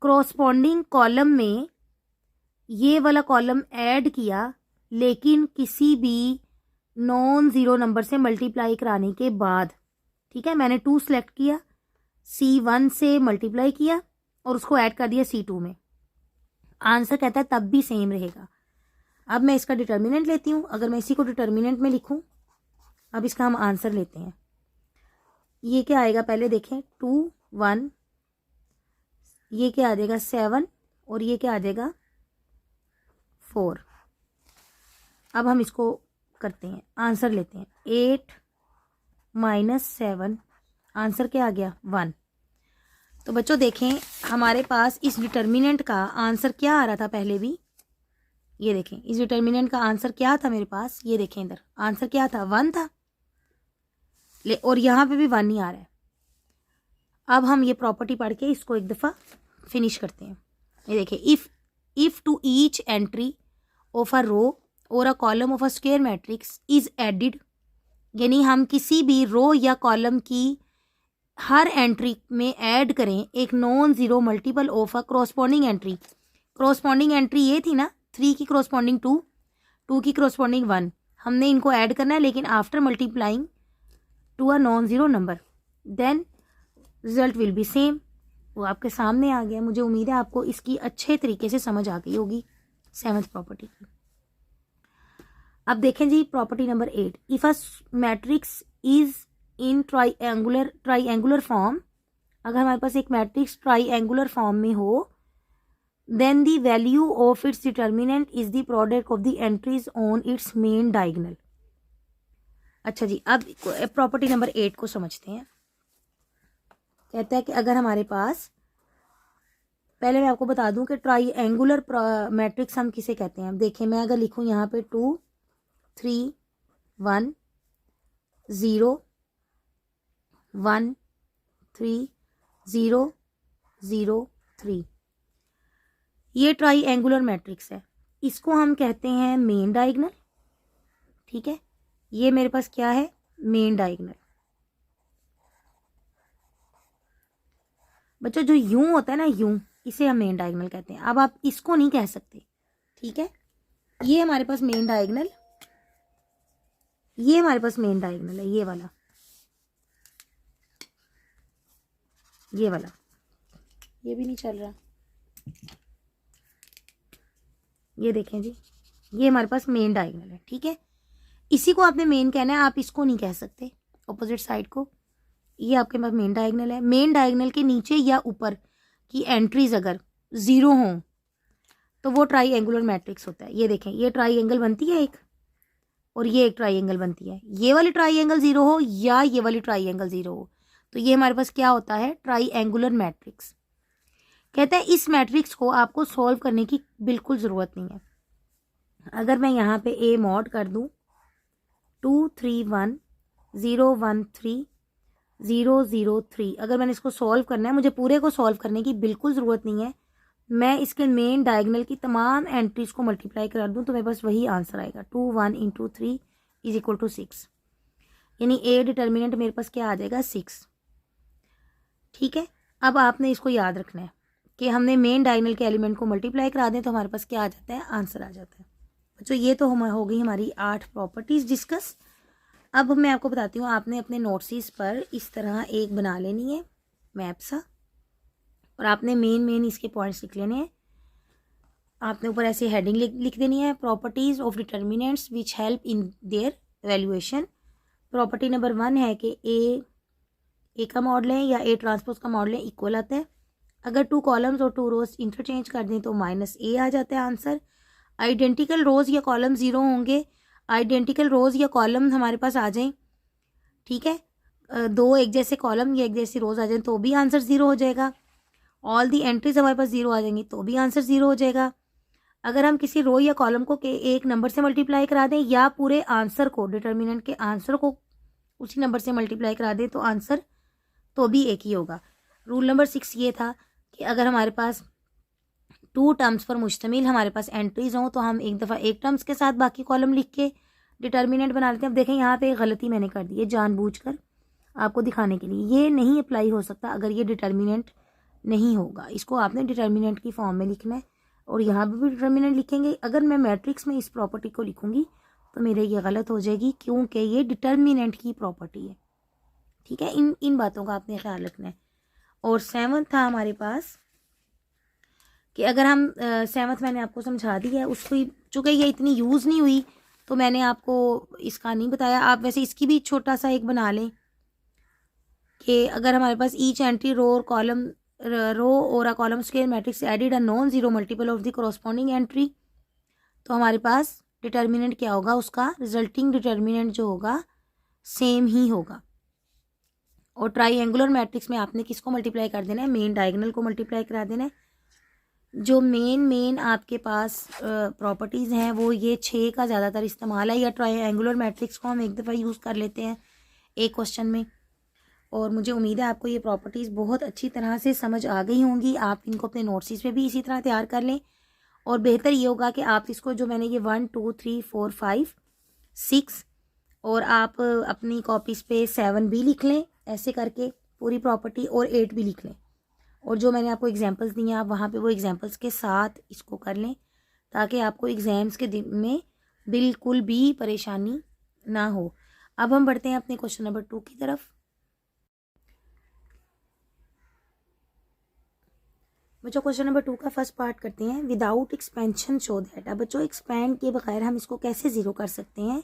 क्रॉसपॉन्डिंग कॉलम में ये वाला कॉलम ऐड किया, लेकिन किसी भी नॉन ज़ीरो नंबर से मल्टीप्लाई कराने के बाद। ठीक है, मैंने 2 सेलेक्ट किया, C1 से मल्टीप्लाई किया और उसको ऐड कर दिया C2 में, आंसर कहता है तब भी सेम रहेगा। अब मैं इसका डिटर्मिनेंट लेती हूँ, अगर मैं इसी को डिटर्मिनेंट में लिखूँ, अब इसका हम आंसर लेते हैं। ये क्या आएगा पहले देखें, 2 1, ये क्या आ जाएगा 7, और ये क्या आ जाएगा 4। अब हम इसको करते हैं, आंसर लेते हैं, 8 माइनस 7, आंसर क्या आ गया 1। तो बच्चों देखें, हमारे पास इस डिटर्मिनेंट का आंसर क्या आ रहा था पहले भी, ये देखें, इस डिटर्मिनेंट का आंसर क्या था मेरे पास, ये देखें इधर आंसर क्या था 1 था, और यहाँ पे भी 1 ही आ रहा है। अब हम ये प्रॉपर्टी पढ़ के इसको एक दफ़ा फिनिश करते हैं। ये देखिए, if to each entry of a row और a column of a square matrix is added, यानी हम किसी भी रो या कॉलम की हर एंट्री में ऐड करें एक non zero multiple of a corresponding entry. Corresponding entry ये थी ना, 3 की क्रॉसपॉन्डिंग 2, 2 की क्रॉसपॉन्डिंग 1, हमने इनको ऐड करना है, लेकिन after multiplying to a non zero number, then result will be same. वो आपके सामने आ गया। मुझे उम्मीद है आपको इसकी अच्छे तरीके से समझ आ गई होगी 7th प्रॉपर्टी की। अब देखें जी property number 8, if a matrix is in triangular form, अगर हमारे पास एक मैट्रिक्स ट्राइएंगुलर फॉर्म में हो, then the value of its determinant is the product of the entries on its main diagonal. अच्छा जी, अब प्रॉपर्टी नंबर 8 को समझते हैं। कहता है कि अगर हमारे पास, पहले मैं आपको बता दूं कि ट्राइएंगुलर मैट्रिक्स हम किसे कहते हैं। देखें, मैं अगर लिखूं यहाँ पे 2 3 1 0 1 3 0 0 3, ये ट्राइएंगुलर मैट्रिक्स है, इसको हम कहते हैं मेन डायगोनल। ठीक है, ये मेरे पास क्या है, मेन डायगोनल। बच्चों जो यूं होता है ना, यूं, इसे हम मेन डायगोनल कहते हैं। अब आप इसको नहीं कह सकते, ठीक है, ये हमारे पास मेन डायगोनल, ये हमारे पास मेन डायगोनल है, ये वाला, ये वाला, ये भी नहीं चल रहा, ये देखें जी, ये हमारे पास मेन डायगोनल है। ठीक है, इसी को आपने मेन कहना है, आप इसको नहीं कह सकते ऑपोजिट साइड को। ये आपके पास मेन डायगोनल है। मेन डायगोनल के नीचे या ऊपर की एंट्रीज अगर 0 हों तो वो ट्राईएंगुलर मैट्रिक्स होता है। ये देखें, ये ट्राईएंगल बनती है एक, और ये एक ट्राईएंगल बनती है। ये वाली ट्राईएंगल 0 हो या ये वाली ट्राईएंगल 0 हो तो ये हमारे पास क्या होता है, ट्राईएंगुलर मैट्रिक्स। कहते हैं इस मैट्रिक्स को आपको सॉल्व करने की बिल्कुल ज़रूरत नहीं है। अगर मैं यहाँ पे ए मॉड कर दूँ 2 3 1 0 1 3 0 0 3, अगर मैंने इसको सॉल्व करना है, मुझे पूरे को सॉल्व करने की बिल्कुल ज़रूरत नहीं है। मैं इसके मेन डायगोनल की तमाम एंट्रीज को मल्टीप्लाई कर दूं तो मेरे पास वही आंसर आएगा, 2 1 × 3 = 6, यानी ए डिटर्मिनेंट मेरे पास क्या आ जाएगा, 6। ठीक है, अब आपने इसको याद रखना है कि हमने मेन डायगोनल के एलिमेंट को मल्टीप्लाई करा दें तो हमारे पास क्या आ जाता है, आंसर आ जाता है। बच्चों ये तो हो गई हमारी 8 प्रॉपर्टीज डिस्कस। अब मैं आपको बताती हूँ, आपने अपने नोट्स पर इस तरह एक बना लेनी है मैप सा, और आपने मेन इसके पॉइंट्स लिख लेने हैं। आपने ऊपर ऐसे हेडिंग लिख देनी है, properties of determinants which help in their valuation. Property number 1 है कि ए का मॉडल है या ए ट्रांसपोज का मॉडल है इक्वल आता है। अगर 2 कॉलम्स और 2 रोज इंटरचेंज कर दें तो -a आ जाता है आंसर। आइडेंटिकल रोज या कॉलम 0 होंगे, आइडेंटिकल रोज या कॉलम हमारे पास आ जाएं, ठीक है, 2 एक जैसे कॉलम या एक जैसी रोज आ जाएं तो भी आंसर 0 हो जाएगा। ऑल दी एंट्रीज हमारे पास 0 आ जाएंगी तो भी आंसर 0 हो जाएगा। अगर हम किसी रो या कॉलम को एक नंबर से मल्टीप्लाई करा दें या पूरे आंसर को, डिटर्मिनेंट के आंसर को उसी नंबर से मल्टीप्लाई करा दें तो आंसर तो भी एक ही होगा। रूल नंबर 6 ये था कि अगर हमारे पास 2 टर्म्स पर मुश्तमिल हमारे पास एंट्रीज हों तो हम एक दफ़ा एक टर्म्स के साथ बाकी कॉलम लिख के डिटर्मिनेंट बना लेते हैं। अब देखें यहाँ पे एक गलती मैंने कर दी है जानबूझकर आपको दिखाने के लिए, ये नहीं अप्लाई हो सकता अगर ये डिटर्मिनेंट नहीं होगा। इसको आपने डिटर्मिनेंट की फॉर्म में लिखना है और यहाँ पर भी डिटर्मिनेंट लिखेंगे। अगर मैं मैट्रिक्स में इस प्रॉपर्टी को लिखूंगी तो मेरे ये गलत हो जाएगी क्योंकि ये डिटर्मिनेंट की प्रॉपर्टी है। ठीक है, इन बातों का आपने ख्याल रखना है। और 7th था हमारे पास कि अगर हम 7th मैंने आपको समझा दी है, उसको चूँकि ये इतनी यूज़ नहीं हुई तो मैंने आपको इसका नहीं बताया। आप वैसे इसकी भी छोटा सा एक बना लें कि अगर हमारे पास ईच एंट्री रो और कॉलम रो और a column square matrix added a non zero multiple of the corresponding entry, तो हमारे पास डिटर्मिनेंट क्या होगा, उसका रिजल्टिंग डिटर्मिनेंट जो होगा सेम ही होगा। और ट्राईएंगुलर मैट्रिक्स में आपने किसको मल्टीप्लाई कर देना है, मेन डायगोनल को मल्टीप्लाई करा देना है। जो मेन आपके पास प्रॉपर्टीज़ हैं वो ये 6 का ज़्यादातर इस्तेमाल है, या ट्राईएंगुलर मैट्रिक्स को हम एक दफ़ा यूज़ कर लेते हैं एक क्वेश्चन में। और मुझे उम्मीद है आपको ये प्रॉपर्टीज़ बहुत अच्छी तरह से समझ आ गई होंगी। आप इनको अपने नोट्स पे भी इसी तरह तैयार कर लें और बेहतर ये होगा कि आप इसको जो मैंने ये 1 2 3 4 5 6 और आप अपनी कॉपीज़ पे 7 भी लिख लें ऐसे करके पूरी प्रॉपर्टी, और 8 भी लिख लें। और जो मैंने आपको एग्जांपल्स दी हैं आप वहाँ पे वो एग्जांपल्स के साथ इसको कर लें ताकि आपको एग्ज़ाम्स के दिन में बिल्कुल भी परेशानी ना हो। अब हम बढ़ते हैं अपने क्वेश्चन नंबर 2 की तरफ। बच्चों क्वेश्चन नंबर 2 का फर्स्ट पार्ट करते हैं। Without expansion show that. अब बच्चों एक्सपेंड के बगैर हम इसको कैसे ज़ीरो कर सकते हैं,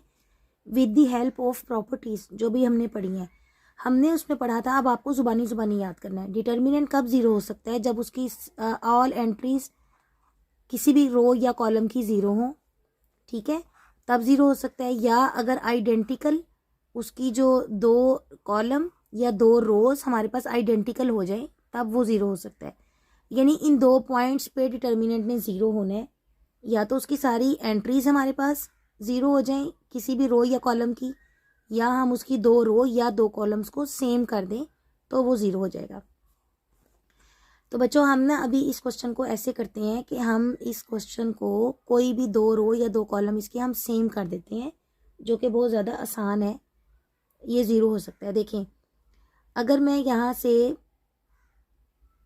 with the help of properties जो भी हमने पढ़ी हैं। हमने उसमें पढ़ा था, अब आपको ज़ुबानी याद करना है। डिटर्मिनेंट कब ज़ीरो हो सकता है, जब उसकी ऑल एंट्रीज किसी भी रो या कॉलम की ज़ीरो हो, ठीक है, तब ज़ीरो हो सकता है। या अगर आइडेंटिकल उसकी जो 2 कॉलम या 2 रोज हमारे पास आइडेंटिकल हो जाए तब वो ज़ीरो हो सकता है। यानी इन 2 पॉइंट्स पे डिटर्मिनेंट ने ज़ीरो होना है, या तो उसकी सारी एंट्रीज हमारे पास ज़ीरो हो जाएं किसी भी रो या कॉलम की, या हम उसकी 2 रो या 2 कॉलम्स को सेम कर दें तो वो ज़ीरो हो जाएगा। तो बच्चों हम ना अभी इस क्वेश्चन को ऐसे करते हैं कि हम इस क्वेश्चन को कोई भी 2 रो या 2 कॉलम इसके हम सेम कर देते हैं, जो कि बहुत ज़्यादा आसान है, ये ज़ीरो हो सकता है। देखें अगर मैं यहाँ से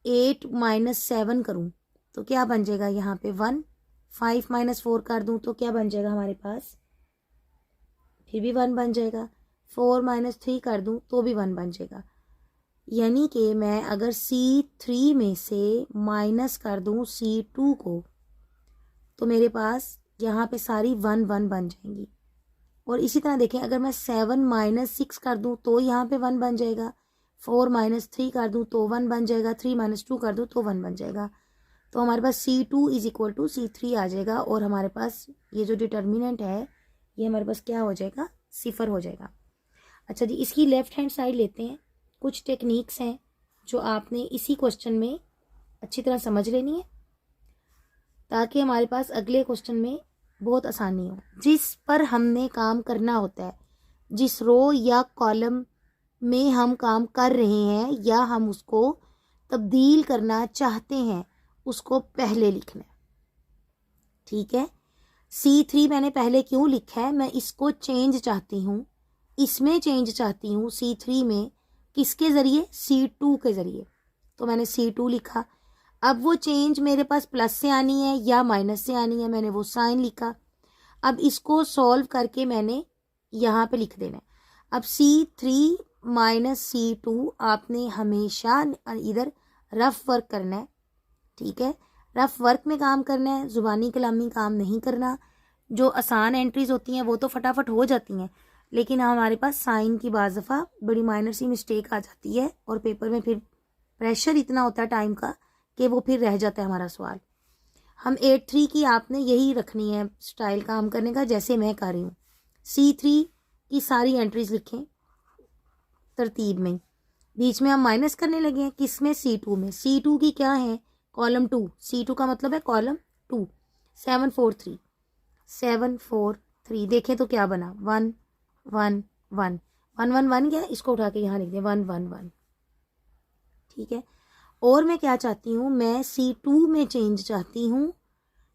8 - 7 करूँ तो क्या बन जाएगा, यहाँ पे 1, 5 माइनस 4 कर दूँ तो क्या बन जाएगा हमारे पास, फिर भी 1 बन जाएगा। 4 माइनस 3 कर दूँ तो भी 1 बन जाएगा। यानी कि मैं अगर C3 में से माइनस कर दूँ C2 को तो मेरे पास यहाँ पे सारी 1 1 बन जाएंगी। और इसी तरह देखें, अगर मैं 7 माइनस 6 कर दूँ तो यहाँ पे 1 बन जाएगा। 4 माइनस 3 कर दूँ तो 1 बन जाएगा। 3 माइनस 2 कर दूँ तो 1 बन जाएगा। तो हमारे पास C2 is equal to C3 आ जाएगा। और हमारे पास ये जो डिटर्मिनेंट है ये हमारे पास क्या हो जाएगा, 0 हो जाएगा। अच्छा जी, इसकी लेफ्ट हैंड साइड लेते हैं। कुछ टेक्निक्स हैं जो आपने इसी क्वेश्चन में अच्छी तरह समझ लेनी है ताकि हमारे पास अगले क्वेश्चन में बहुत आसानी हो। जिस पर हमने काम करना होता है, जिस रो या कॉलम में हम काम कर रहे हैं या हम उसको तब्दील करना चाहते हैं, उसको पहले लिखना है। ठीक है, C3 मैंने पहले क्यों लिखा है, मैं इसको चेंज चाहती हूँ, इसमें चेंज चाहती हूँ C3 में। किसके ज़रिए, C2 के ज़रिए। तो मैंने C2 लिखा। अब वो चेंज मेरे पास प्लस से आनी है या माइनस से आनी है, मैंने वो साइन लिखा। अब इसको सॉल्व करके मैंने यहाँ पे लिख देना है। अब C3 माइनस C2 आपने हमेशा इधर रफ वर्क करना है। ठीक है, रफ वर्क में काम करना है, ज़ुबानी कलामी काम नहीं करना। जो आसान एंट्रीज होती हैं वो तो फटाफट हो जाती हैं, लेकिन हमारे पास साइन की बाज़ दफ़ा बड़ी माइनर सी मिस्टेक आ जाती है और पेपर में फिर प्रेशर इतना होता है टाइम का कि वो फिर रह जाता है हमारा सवाल। हम 8-3 की आपने यही रखनी है स्टाइल काम करने का, जैसे मैं कर रही हूँ। C3 की सारी एंट्रीज लिखें तरतीब में। बीच में हम माइनस करने लगे हैं, किस में, C2 में। C2 की क्या है, कॉलम 2। C2 का मतलब है कॉलम 2। 7 4 3 7 4 3 देखें तो क्या बना, 1 1 1 1 1 1 क्या, इसको उठा के यहाँ लिख दें 1 1 1। ठीक है, और मैं क्या चाहती हूँ, मैं C2 में चेंज चाहती हूँ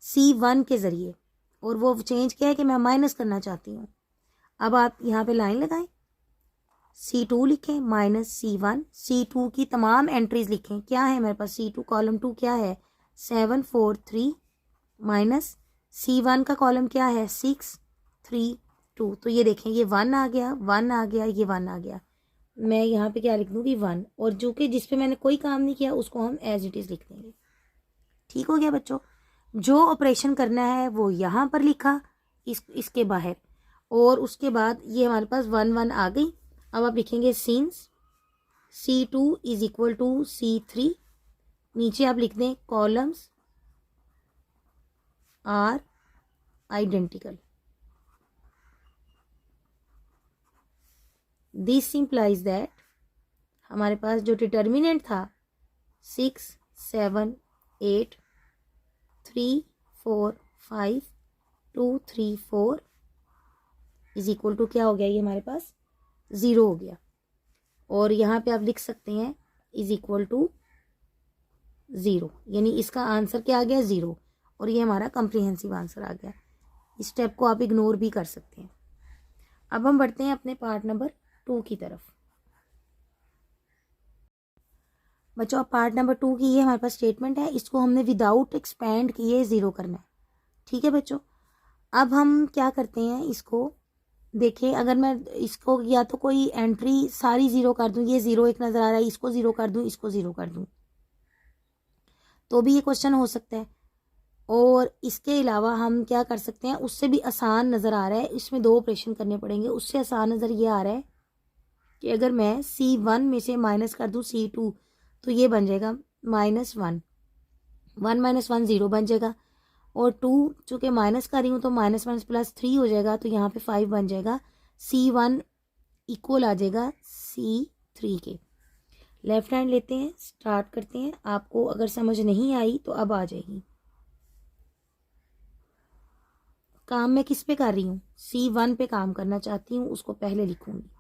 C1 के ज़रिए। और वो चेंज क्या है कि मैं माइनस करना चाहती हूँ। अब आप यहाँ पे लाइन लगाएं, C2 लिखें माइनस C1। C2 की तमाम एंट्रीज लिखें। क्या है मेरे पास, C2 कॉलम 2 क्या है, 7 4 3 माइनस C1 का कॉलम क्या है, 6 3 2। तो ये देखें, ये 1 आ गया, 1 आ गया, ये 1 आ गया। मैं यहाँ पे क्या लिख दूँगी, 1। और जो कि जिस पे मैंने कोई काम नहीं किया उसको हम एज इट इज़ लिख देंगे। ठीक हो गया बच्चों, जो ऑपरेशन करना है वो यहाँ पर लिखा, इसके बाहर। और उसके बाद ये हमारे पास 1 1 आ गई। अब आप लिखेंगे since C2 is equal to C3। नीचे आप लिख दें columns are identical. This implies that हमारे पास जो डिटर्मिनेंट था 6 7 8 3 4 5 2 3 4 इज इक्वल टू क्या हो गया, ये हमारे पास 0 हो गया। और यहाँ पे आप लिख सकते हैं इज इक्वल टू 0, यानी इसका आंसर क्या आ गया, 0। और ये हमारा कॉम्प्रिहेंसिव आंसर आ गया। इस स्टेप को आप इग्नोर भी कर सकते हैं। अब हम बढ़ते हैं अपने पार्ट नंबर 2 की तरफ। बच्चों, पार्ट नंबर 2 की ये हमारे पास स्टेटमेंट है, इसको हमने विदाउट एक्सपेंड किए 0 करना है। ठीक है बच्चों, अब हम क्या करते हैं, इसको देखें। अगर मैं इसको या तो कोई एंट्री सारी 0 कर दूं, ये 0 एक नज़र आ रहा है, इसको 0 कर दूं, इसको 0 कर दूं, तो भी ये क्वेश्चन हो सकता है। और इसके अलावा हम क्या कर सकते हैं, उससे भी आसान नज़र आ रहा है, इसमें 2 ऑपरेशन करने पड़ेंगे। उससे आसान नज़र ये आ रहा है कि अगर मैं C1 में से माइनस कर दूं C2 तो ये बन जाएगा -1। 1 माइनस 1 0 बन जाएगा। और 2 चूँकि माइनस कर रही हूँ तो माइनस माइनस प्लस 3 हो जाएगा, तो यहाँ पे 5 बन जाएगा। C1 इक्वल आ जाएगा C3 के। लेफ्ट हैंड लेते हैं, स्टार्ट करते हैं। आपको अगर समझ नहीं आई तो अब आ जाएगी। काम मैं किस पे कर रही हूँ, C1 पे काम करना चाहती हूँ, उसको पहले लिखूंगी।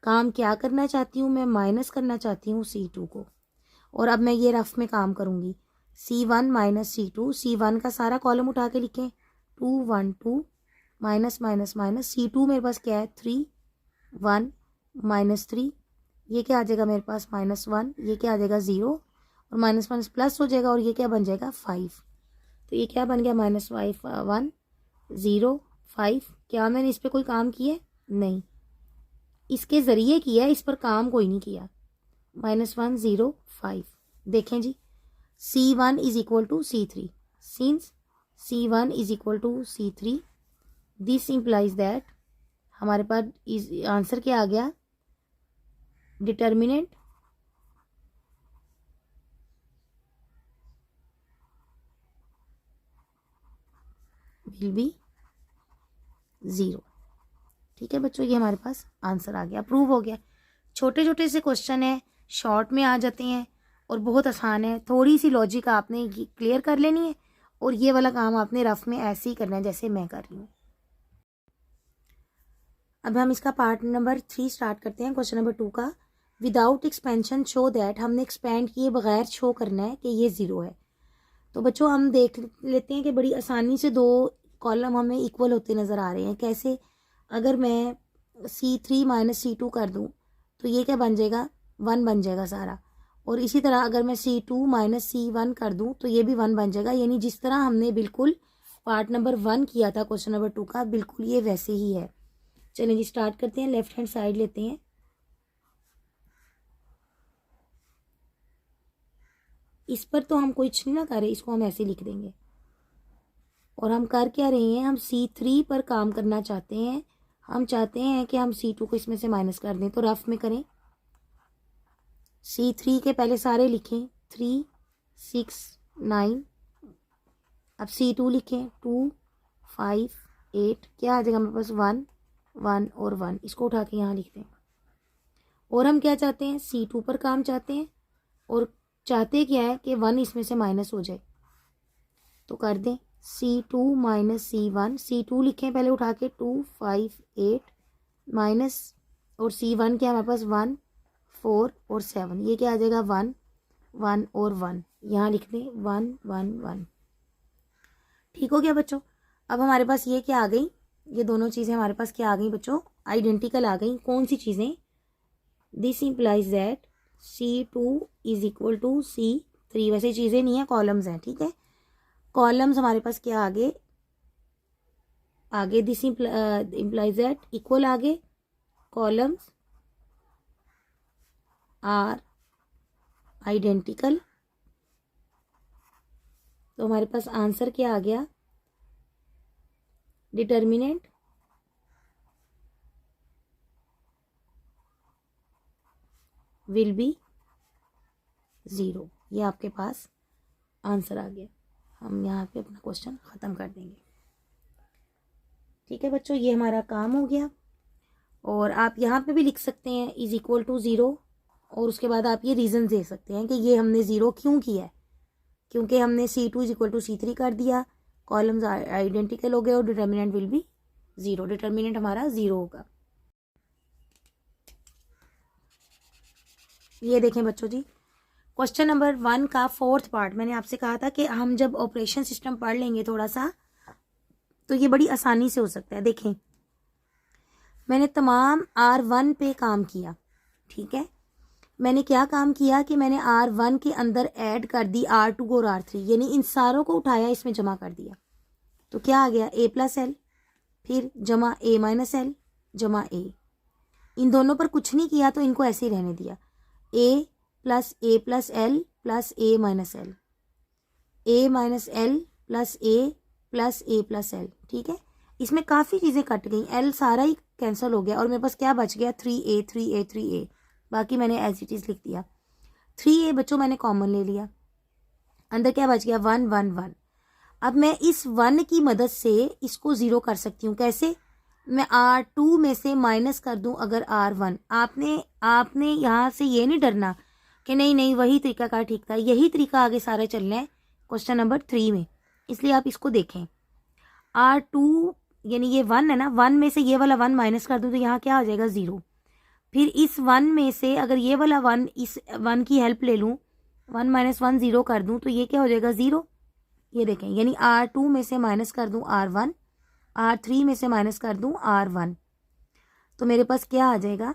काम क्या करना चाहती हूँ मैं, माइनस करना चाहती हूँ C2 को। और अब मैं ये रफ में काम करूँगी, C1 माइनस C2। C1 का सारा कॉलम उठा के लिखें, 2 1 2 माइनस माइनस माइनस। C2 मेरे पास क्या है, 3 1 माइनस 3। ये क्या आ जाएगा मेरे पास, -1। ये क्या आ जाएगा, 0। और माइनस माइनस प्लस हो जाएगा और ये क्या बन जाएगा, 5। तो ये क्या बन गया -1 क्या मैंने इस पर कोई काम किया? नहीं, इसके ज़रिए किया, इस पर काम कोई नहीं किया। -105 देखें जी, C1 is equal to C3 since C1 is equal to C3 this implies that हमारे पास इस आंसर क्या आ गया? Determinant will be 0। ठीक है बच्चों, ये हमारे पास आंसर आ गया, प्रूव हो गया। छोटे छोटे से क्वेश्चन है, शॉर्ट में आ जाते हैं और बहुत आसान है। थोड़ी सी लॉजिक आपने क्लियर कर लेनी है और ये वाला काम आपने रफ में ऐसे ही करना है जैसे मैं कर रही हूँ। अब हम इसका पार्ट नंबर 3 स्टार्ट करते हैं। क्वेश्चन नंबर 2 का, विदाउट एक्सपेंशन शो दैट, हमने एक्सपेंड किए बगैर शो करना है कि ये 0 है। तो बच्चों हम देख लेते हैं कि बड़ी आसानी से दो कॉलम हमें इक्वल होते नज़र आ रहे हैं। कैसे? अगर मैं C3 - C2 कर दूं तो ये क्या बन जाएगा? 1 बन जाएगा सारा। और इसी तरह अगर मैं C2 - C1 कर दूं तो ये भी 1 बन जाएगा। यानी जिस तरह हमने बिल्कुल पार्ट नंबर 1 किया था क्वेश्चन नंबर 2 का, बिल्कुल ये वैसे ही है। चलिए जी स्टार्ट करते हैं। लेफ्ट हैंड साइड लेते हैं। इस पर तो हम कुछ नहीं ना कर रहे, इसको हम ऐसे लिख देंगे। और हम कर क्या रहे हैं? हम C3 पर काम करना चाहते हैं। हम चाहते हैं कि हम C2 को इसमें से माइनस कर दें। तो रफ में करें, C3 के पहले सारे लिखें 3 6 9। अब C2 लिखें 2 5 8। क्या आ जाएगा मेरे पास? 1 1 और 1। इसको उठा के यहाँ लिख दें। और हम क्या चाहते हैं? C2 पर काम चाहते हैं और चाहते क्या है कि 1 इसमें से माइनस हो जाए। तो कर दें C2 - C1। C2 लिखें पहले उठा के 2 5 8 माइनस, और C1 क्या हमारे पास? 1 4 और 7। ये क्या आ जाएगा? 1 1 और 1। यहाँ लिख दें 1 1 1। ठीक हो गया बच्चों। अब हमारे पास ये क्या आ गई? ये दोनों चीज़ें हमारे पास क्या आ गई बच्चों? आइडेंटिकल आ गई। कौन सी चीज़ें? This implies that C2 is equal to C3। वैसे चीज़ें नहीं है, कॉलम्स हैं। ठीक है, कॉलम्स हमारे पास क्या आगे? आगे दिस इम्प्लाइज दैट इक्वल, आगे कॉलम्स आर आइडेंटिकल। तो हमारे पास आंसर क्या आ गया? Determinant will be 0। ये आपके पास आंसर आ गया। हम यहाँ पे अपना क्वेश्चन ख़त्म कर देंगे। ठीक है बच्चों, ये हमारा काम हो गया। और आप यहाँ पे भी लिख सकते हैं इज इक्वल टू 0, और उसके बाद आप ये रीज़न दे सकते हैं कि ये हमने 0 क्यों किया है। क्योंकि हमने C2 is equal to C3 कर दिया, कॉलम्स आइडेंटिकल हो गए और डिटर्मिनेंट विल बी 0। डिटर्मिनेंट हमारा 0 होगा। ये देखें बच्चों जी, क्वेश्चन नंबर 1 का 4th पार्ट। मैंने आपसे कहा था कि हम जब ऑपरेशन सिस्टम पढ़ लेंगे थोड़ा सा तो ये बड़ी आसानी से हो सकता है। देखें, मैंने तमाम R1 पे काम किया। ठीक है, मैंने क्या काम किया कि मैंने R1 के अंदर ऐड कर दी R2 और R3, यानी इन सारों को उठाया, इसमें जमा कर दिया। तो क्या आ गया? A + L, फिर जमा A - L जमा A। इन दोनों पर कुछ नहीं किया तो इनको ऐसे ही रहने दिया। A + A + L + A - L, A - L + A + A + L। ठीक है, इसमें काफ़ी चीज़ें कट गई, L सारा ही कैंसिल हो गया और मेरे पास क्या बच गया? 3A 3A 3A। बाकी मैंने एज इट इज़ लिख दिया। 3A बच्चों मैंने कॉमन ले लिया, अंदर क्या बच गया? 1 1 1। अब मैं इस 1 की मदद से इसको 0 कर सकती हूँ। कैसे? मैं R2 में से माइनस कर दूं अगर R1। आपने यहाँ से ये नहीं डरना कि नहीं नहीं वही तरीका का ठीक था। यही तरीका आगे सारे चलना है क्वेश्चन नंबर 3 में, इसलिए आप इसको देखें। R2 यानी ये 1 है ना, 1 में से ये वाला 1 माइनस कर दूं तो यहाँ क्या आ जाएगा? 0। फिर इस 1 में से अगर ये वाला 1, इस 1 की हेल्प ले लूँ, 1 - 1 0 कर दूँ तो ये क्या हो जाएगा? 0। ये देखें, यानी R2 में से माइनस कर दूँ R1, R3 में से माइनस कर दूँ R1, तो मेरे पास क्या आ जाएगा?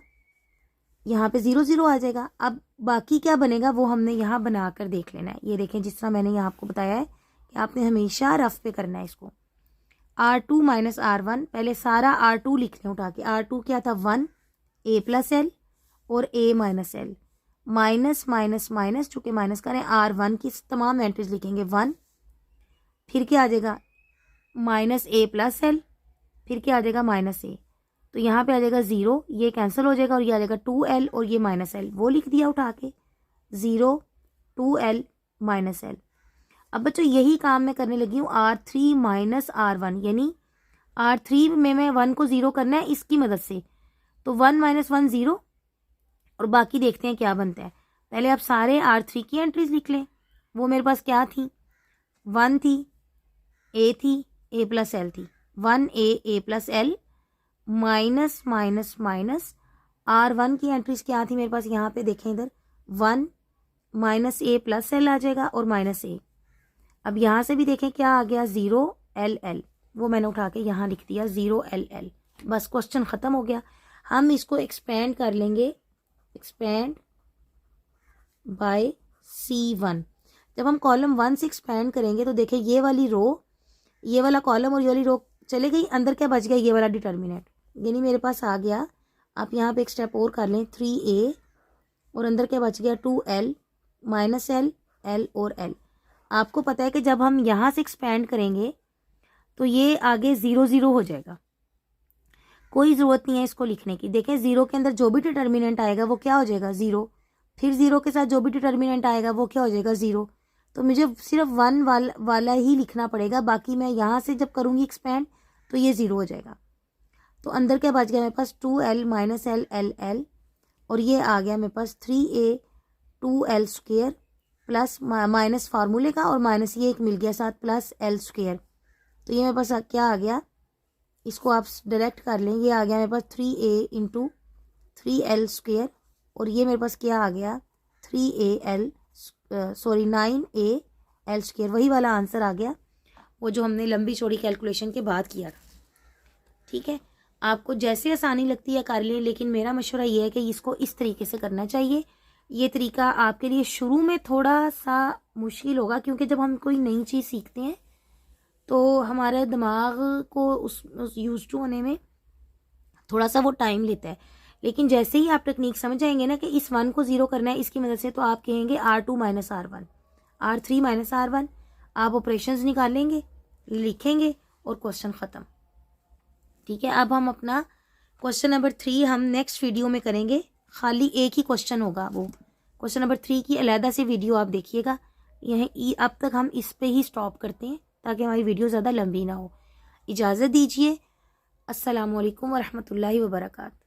यहाँ पे 0 0 आ जाएगा। अब बाकी क्या बनेगा वो हमने यहाँ बना कर देख लेना है। ये देखें, जिस तरह मैंने यहाँ आपको बताया है, कि आपने हमेशा रफ पे करना है इसको। R2 माइनस R1, पहले सारा R2 लिख लें उठा के। R2 क्या था 1 A प्लस एल और A minus L, minus minus minus, चूँकि माइनस करें R1 की तमाम एंट्रीज लिखेंगे 1, फिर क्या आ जाएगा माइनस A प्लस एल, फिर क्या आ जाएगा माइनस A, तो यहाँ पे आ जाएगा 0, ये कैंसिल हो जाएगा और ये आ जाएगा 2L और ये माइनस एल, वो लिख दिया उठा के 0 2L माइनस एल। अब बच्चों यही काम मैं करने लगी हूँ R3 माइनस R1, यानी R3 में मैं 1 को 0 करना है इसकी मदद से, तो 1 माइनस 1 0 और बाकी देखते हैं क्या बनता है। पहले आप सारे R3 की एंट्रीज लिख लें। वो मेरे पास क्या थी 1 थी, A थी, A प्लस एल थी, 1A A plus L minus minus minus R1 की एंट्रीज क्या थी मेरे पास, यहाँ पे देखें इधर 1 माइनस A प्लस एल आ जाएगा और माइनस A। अब यहाँ से भी देखें क्या आ गया 0 LL, वो मैंने उठा के यहाँ लिख दिया 0 LL। बस क्वेश्चन ख़त्म हो गया। हम इसको एक्सपेंड कर लेंगे, एक्सपेंड बाय C1। जब हम कॉलम 1 से एक्सपेंड करेंगे तो देखें ये वाली रो, ये वाला कॉलम और ये वाली रो चले गई, अंदर क्या बच गया ये वाला डिटर्मिनेंट, यानी मेरे पास आ गया, आप यहाँ पे एक स्टेप और कर लें 3A और अंदर क्या बच गया 2L माइनस L L और L। आपको पता है कि जब हम यहाँ से एक्सपेंड करेंगे तो ये आगे 0 0 हो जाएगा, कोई ज़रूरत नहीं है इसको लिखने की। देखें 0 के अंदर जो भी डिटर्मिनेंट आएगा वो क्या हो जाएगा 0, फिर 0 के साथ जो भी डिटर्मिनेंट आएगा वो क्या हो जाएगा 0, तो मुझे सिर्फ 1 वाला ही लिखना पड़ेगा, बाकी मैं यहाँ से जब करूँगी एक्सपेंड तो ये 0 हो जाएगा। तो अंदर क्या बच गया मेरे पास 2L minus L L L और ये आ गया मेरे पास 3A 2L square plus minus फार्मूले का और माइनस ये एक मिल गया साथ प्लस L स्क्वेयर। तो ये मेरे पास क्या आ गया, इसको आप डायरेक्ट कर लें, ये आ गया मेरे पास 3A इंटू 3L स्क्वेयर और ये मेरे पास क्या आ गया 9A L स्क्वेयर, वही वाला आंसर आ गया वो जो हमने लंबी चौड़ी कैलकुलेशन के बाद किया था। ठीक है, आपको जैसे आसानी लगती है कर लें, लेकिन मेरा मशवरा ये है कि इसको इस तरीके से करना चाहिए। ये तरीका आपके लिए शुरू में थोड़ा सा मुश्किल होगा, क्योंकि जब हम कोई नई चीज़ सीखते हैं तो हमारे दिमाग को उस यूज टू होने में थोड़ा सा वो टाइम लेता है, लेकिन जैसे ही आप टेक्निक समझ जाएंगे ना कि इस 1 को 0 करना है इसकी मदद से, तो आप कहेंगे R2 minus R1 R3 minus R1, आप ऑपरेशंस निकालेंगे, लिखेंगे और क्वेश्चन ख़त्म। ठीक है, अब हम अपना क्वेश्चन नंबर 3 हम नेक्स्ट वीडियो में करेंगे, खाली एक ही क्वेश्चन होगा, वो क्वेश्चन नंबर 3 की अलहदा से वीडियो आप देखिएगा। यह अब तक हम इस पे ही स्टॉप करते हैं ताकि हमारी वीडियो ज़्यादा लंबी ना हो। इजाज़त दीजिए, अस्सलामु अलैकुम वरहमतुल्लाहि वबरकातुहू।